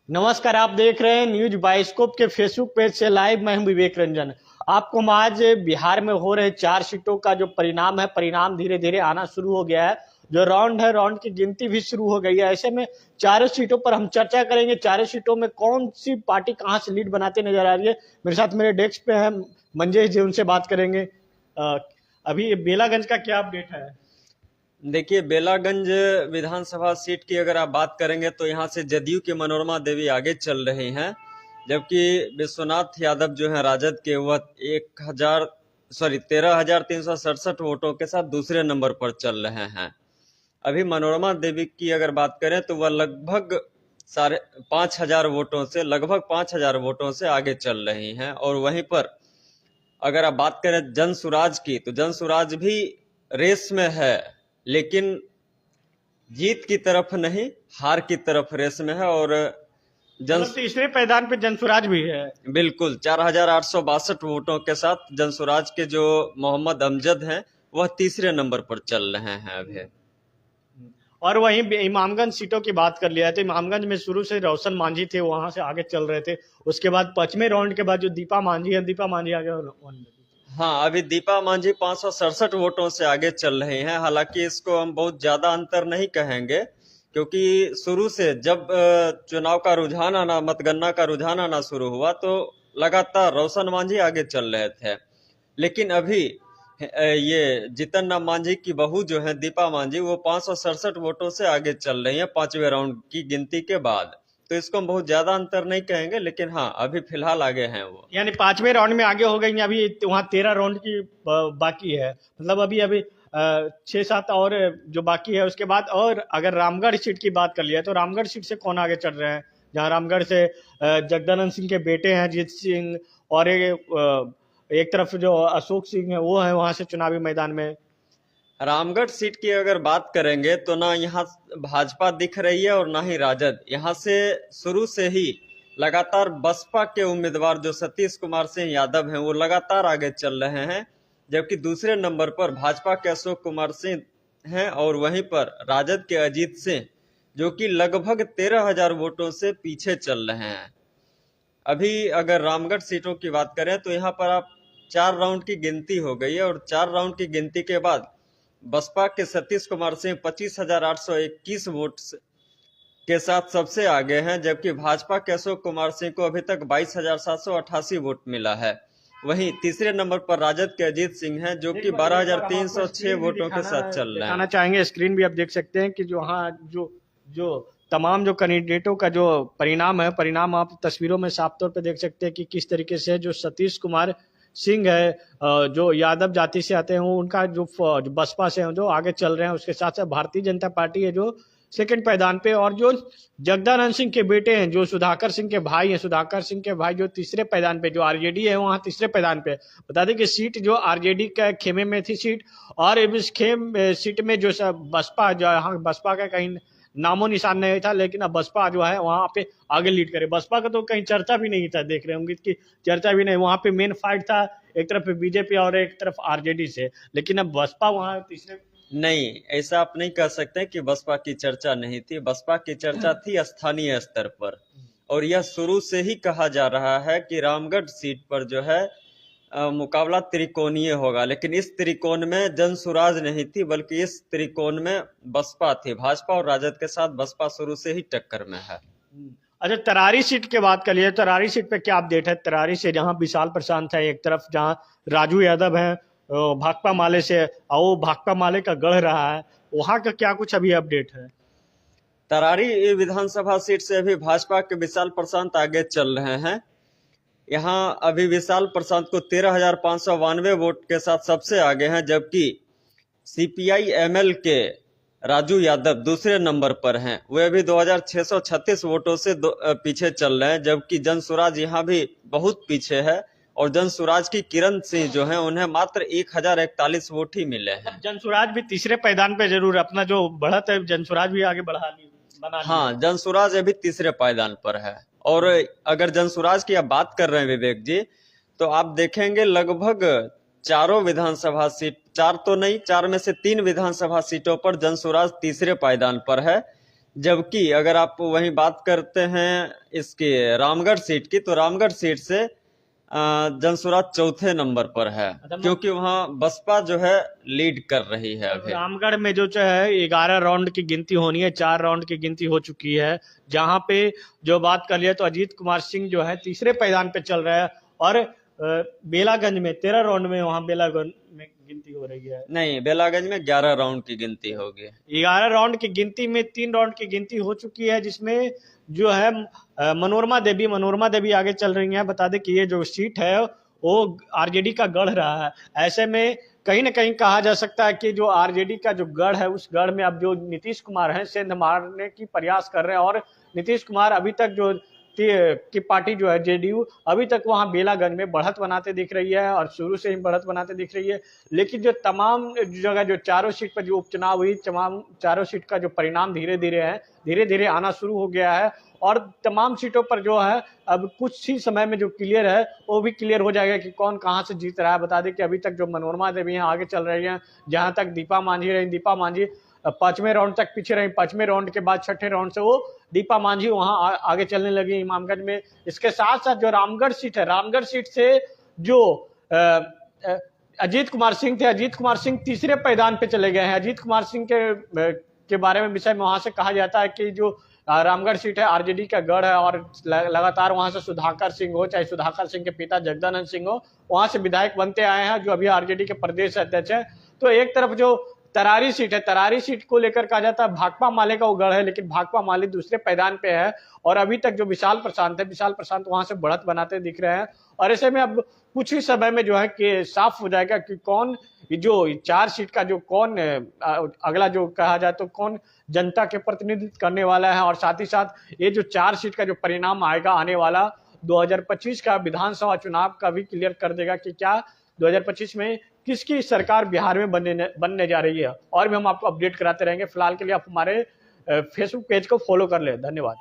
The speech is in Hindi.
नमस्कार, आप देख रहे हैं न्यूज बाइस्कोप के फेसबुक पेज से लाइव। मैं हूं विवेक रंजन। आपको हम आज बिहार में हो रहे 4 सीटों का जो परिणाम है, परिणाम धीरे धीरे आना शुरू हो गया है। जो राउंड है, राउंड की गिनती भी शुरू हो गई है। ऐसे में चारों सीटों पर हम चर्चा करेंगे। चारों सीटों में कौन सी पार्टी कहां से लीड बनाते नजर आ रही है। मेरे साथ मेरे डेस्क पे है मंजेश जी, उनसे बात करेंगे। अभी बेलागंज का क्या अपडेट है? देखिए, बेलागंज विधानसभा सीट की अगर आप बात करेंगे तो यहाँ से जदयू की मनोरमा देवी आगे चल रही हैं, जबकि विश्वनाथ यादव जो हैं राजद के, वह 13,367 वोटों के साथ दूसरे नंबर पर चल रहे हैं। अभी मनोरमा देवी की अगर बात करें तो वह लगभग 5,000 वोटों से आगे चल रही हैं। और वहीं पर अगर आप बात करें जन सुराज की, तो जन सुराज भी रेस में है, लेकिन जीत की तरफ नहीं, हार की तरफ रेस में है। और तीसरे पैदान पे जनसुराज भी है। बिल्कुल 4,862 वोटों के साथ जनसुराज के जो मोहम्मद अमजद हैं, वह तीसरे नंबर पर चल रहे हैं अभी। और वहीं इमामगंज सीटों की बात कर लिया है तो इमामगंज में शुरू से रोशन मांझी थे, वहां से आगे चल रहे थे। उसके बाद 5वें राउंड के बाद जो दीपा मांझी है, दीपा मांझी आगे। हाँ, अभी दीपा मांझी 567 वोटों से आगे चल रही हैं। हालांकि इसको हम बहुत ज्यादा अंतर नहीं कहेंगे, क्योंकि शुरू से जब चुनाव का रुझान आना, मतगणना का रुझान आना शुरू हुआ तो लगातार रोशन मांझी आगे चल रहे थे। लेकिन अभी ये जीतन राम मांझी की बहू जो है दीपा मांझी, वो 567 वोटों से आगे चल रही है 5वें राउंड की गिनती के बाद। तो इसको हम बहुत ज्यादा अंतर नहीं कहेंगे, लेकिन हाँ, अभी फिलहाल आगे हैं वो। यानी 5वें राउंड में आगे हो गई। अभी वहाँ 13 राउंड की बाकी है। मतलब अभी अभी 6-7 और जो बाकी है उसके बाद। और अगर रामगढ़ सीट की बात कर लिया तो रामगढ़ सीट से कौन आगे चल रहे हैं? जहाँ रामगढ़ से जगदानंद सिंह के बेटे हैं जीत सिंह, और एक तरफ जो अशोक सिंह है वो है वहां से चुनावी मैदान में। रामगढ़ सीट की अगर बात करेंगे तो ना यहाँ भाजपा दिख रही है और ना ही राजद। यहाँ से शुरू से ही लगातार बसपा के उम्मीदवार जो सतीश कुमार सिंह यादव हैं, वो लगातार आगे चल रहे हैं, जबकि दूसरे नंबर पर भाजपा के अशोक कुमार सिंह हैं और वहीं पर राजद के अजीत सिंह, जो कि लगभग 13,000 वोटों से पीछे चल रहे हैं। अभी अगर रामगढ़ सीटों की बात करें तो यहाँ पर आप 4 राउंड की गिनती हो गई है, और 4 राउंड की गिनती के बाद बसपा के सतीश कुमार सिंह 25,821 वोट के साथ सबसे आगे हैं, जबकि भाजपा के अशोक कुमार सिंह को अभी तक 22,788 वोट मिला है। वहीं तीसरे नंबर पर राजद के अजीत सिंह हैं, जो कि 12,306 वोटों के साथ चल रहे हैं। दिखाना चाहेंगे, स्क्रीन भी आप देख सकते हैं कि जो हाँ जो जो तमाम जो कैंडिडेटों का जो परिणाम है, परिणाम आप तस्वीरों में साफ तौर पे देख सकते हैं कि किस तरीके से जो सतीश कुमार सिंह है, जो यादव जाति से आते हैं, उनका जो बसपा से जो आगे चल रहे हैं। उसके साथ साथ भारतीय जनता पार्टी है जो सेकंड पैदान पे, और जो जगदानंद सिंह के बेटे हैं, जो सुधाकर सिंह के भाई हैं, सुधाकर सिंह के भाई जो तीसरे पैदान पे, जो आरजेडी है वहाँ तीसरे पैदान पे। बता दें कि सीट जो आरजेडी का खेमे में थी सीट, और इस सीट में जो बसपा, जो यहाँ बसपा का कहीं नामो निशान नहीं था, लेकिन अब बसपा जो है वहां पे आगे लीड करे। बसपा का तो कहीं चर्चा भी नहीं था, देख रहे होंगे कि चर्चा भी नहीं। वहां पे मेन फाइट था एक तरफ बीजेपी और एक तरफ आरजेडी से, लेकिन अब बसपा वहां तीसरे। नहीं, ऐसा आप नहीं कह सकते कि बसपा की चर्चा नहीं थी। बसपा की चर्चा थी स्थानीय स्तर पर, और यह शुरू से ही कहा जा रहा है कि रामगढ़ सीट पर जो है मुकाबला त्रिकोणीय होगा। लेकिन इस त्रिकोण में जनसुराज नहीं थी, बल्कि इस त्रिकोण में बसपा थी। भाजपा और राजद के साथ बसपा शुरू से ही टक्कर में है। अच्छा, तरारी सीट की बात कर लिए। तरारी सीट पे क्या अपडेट है? तरारी से जहां विशाल प्रशांत है एक तरफ, जहां राजू यादव है भाकपा माले से, और भाकपा माले का गढ़ रहा है, वहां का क्या कुछ अभी अपडेट है? तरारी विधानसभा सीट से अभी भाजपा के विशाल प्रशांत आगे चल रहे हैं। यहाँ अभी विशाल प्रशांत को 13,592 वोट के साथ सबसे आगे हैं, जबकि सीपीआई एमएल के राजू यादव दूसरे नंबर पर हैं। वे अभी 2,636 वोटों से पीछे चल रहे हैं, जबकि जनसुराज यहाँ भी बहुत पीछे है, और जनसुराज की किरण सिंह जो हैं, उन्हें मात्र 1,041 वोट ही मिले हैं। जनसुराज भी तीसरे पैदान पे जरूर अपना जो बढ़त है, जनसुराज भी आगे बढ़ा ली। हाँ, जनसुराज अभी तीसरे पायदान पर है। और अगर जनसुराज की आप बात कर रहे हैं विवेक जी, तो आप देखेंगे लगभग चारों विधानसभा सीट, 4 तो नहीं, 4 में से 3 विधानसभा सीटों पर जनसुराज तीसरे पायदान पर है, जबकि अगर आप वहीं बात करते हैं इसके रामगढ़ सीट की, तो रामगढ़ सीट से जनसुराज चौथे नंबर पर है, क्योंकि वहां बसपा जो है लीड कर रही है अभी। रामगढ़ में जो है 11 राउंड की गिनती होनी है, 4 राउंड की गिनती हो चुकी है, जहां पे जो बात कर लिया तो अजीत कुमार सिंह जो है तीसरे पायदान पे चल रहा है, और बेलागंज में 13 राउंड में वहां बेलागंज में गिनती हो रही है। नहीं, बेलागंज में 11 राउंड की गिनती होगी। 11 राउंड की गिनती में 3 राउंड की गिनती हो चुकी है, जिसमें जो है मनोरमा देवी आगे चल रही हैं। बता दें कि ये जो सीट है वो आरजेडी का गढ़ रहा है। ऐसे में कहीं ना कहीं कहा जा सकता है कि जो आरजेडी का जो गढ़ है, उस गढ़ में अब जो नीतीश कुमार हैं सेंध मारने की प्रयास कर रहे हैं, और नीतीश कुमार अभी तक जो की पार्टी जो है जेडीयू अभी तक वहां बेलागंज में बढ़त बनाते दिख रही है, और शुरू से ही बढ़त बनाते दिख रही है। लेकिन जो तमाम जगह जो चारों सीट पर जो उपचुनाव हुई, तमाम चारों सीट का जो परिणाम धीरे धीरे आना शुरू हो गया है, और तमाम सीटों पर जो है अब कुछ ही समय में जो क्लियर है वो भी क्लियर हो जाएगा कि कौन कहां से जीत रहा है। बता दें कि अभी तक जो मनोरमा देवी हैं आगे चल रही हैं, जहां तक दीपा मांझी रही, दीपा मांझी 5वें राउंड तक पीछे रही, 5वें राउंड के बाद 6ठे राउंड से वो दीपा मांझी वहां आगे चलने लगी इमामगंज में। इसके साथ साथ जो रामगढ़ सीट है, रामगढ़ सीट से जो अजीत कुमार सिंह थे, अजीत कुमार सिंह तीसरे पायदान पे चले गए हैं। अजीत कुमार सिंह के बारे में विषय में वहां से कहा जाता है कि जो रामगढ़ सीट है आरजेडी का गढ़ है, और लगातार वहां से सुधाकर सिंह हो, चाहे सुधाकर सिंह के पिता जगदानंद सिंह हो, वहां से विधायक बनते आए हैं, जो अभी आरजेडी के प्रदेश अध्यक्ष है। तो एक तरफ जो तरारी सीट है, तरारी सीट को लेकर कहा जाता है भाकपा माले का वो गढ़ है, लेकिन भाकपा माले दूसरे पायदान पे है, और अभी तक जो विशाल प्रशांत है, विशाल प्रशांत वहां से बढ़त बनाते दिख रहे हैं। और ऐसे में अब कुछ ही समय में जो है कि साफ हो जाएगा कि कौन जो 4 सीट का जो कौन अगला जो कहा जाए तो कौन जनता के प्रतिनिधित्व करने वाला है, और साथ ही साथ ये जो 4 सीट का जो परिणाम आएगा आने वाला 2025 का विधानसभा चुनाव का भी क्लियर कर देगा कि क्या 2025 में किसकी सरकार बिहार में बनने जा रही है। और भी हम आपको अपडेट कराते रहेंगे। फिलहाल के लिए आप हमारे फेसबुक पेज को फॉलो कर ले। धन्यवाद।